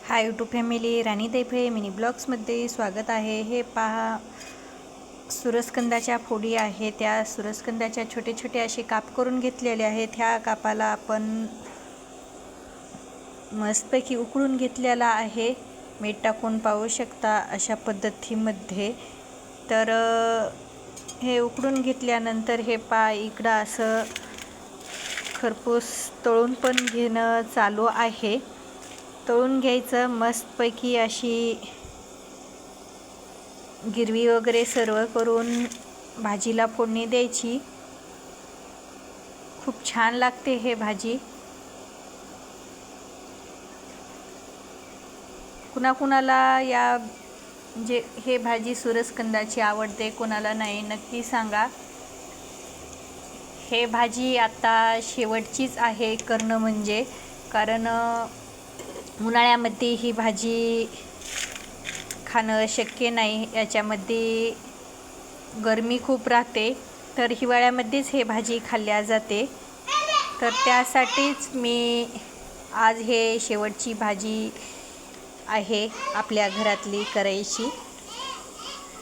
Hi YouTube family, राणी Daiphale mini ब्लॉग्समध्ये स्वागत आहे। हे पहा, सूरजकंदाच्या फोडी आहे। त्या सूरजकंदाच्या छोटे छोटे असे काप करून घेतलेले आहेत। ह्या कापाला आपण मस्तपैकी उकळून घेतलेला आहे। मीठ टाकून पाहू शकता अशा पद्धतीमध्ये। तर हे उकळून घेतल्यानंतर हे पहा, इकडं असं खरपूस तळून पण घेणं चालू आहे। तळून घ्यायचं मस्तपैकी, अशी गिरवी वगैरे सर्व करून भाजीला फोडणी द्यायची। खूप छान लागते हे भाजी। कुणाकुणाला जे हे भाजी सूरजकंदाची आवडते, कोणाला नाही, नक्की सांगा। हे भाजी आता शेवटचीच आहे करणं, म्हणजे कारण उन्हाळ्यामध्ये ही भाजी खाणं शक्य नाही। याच्यामध्ये गरमी खूप राहते, तर हिवाळ्यामध्येच हे भाजी खाल्ल्या जाते। तर त्यासाठीच मी आज हे शेवटची भाजी आहे आपल्या घरातली करायची,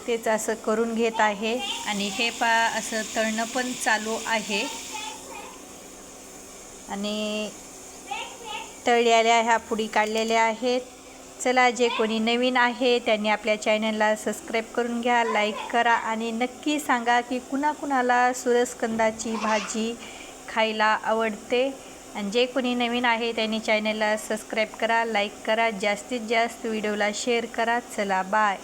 तेच असं करून घेत आहे। आणि हे असं तळणं पण चालू आहे। आणि तळलेल्या ह्या पुडी काढलेल्या आहेत। चला, जे कोणी नवीन आहे त्यांनी आपल्या चॅनलला सबस्क्राईब करून घ्या, लाईक करा आणि नक्की सांगा की कुणाकुणाला सूरजकंदाची भाजी खायला आवडते। आणि जे कोणी नवीन आहे त्यांनी चॅनलला सबस्क्राईब करा, लाईक करा, जास्तीत जास्त व्हिडिओला शेअर करा। चला, बाय।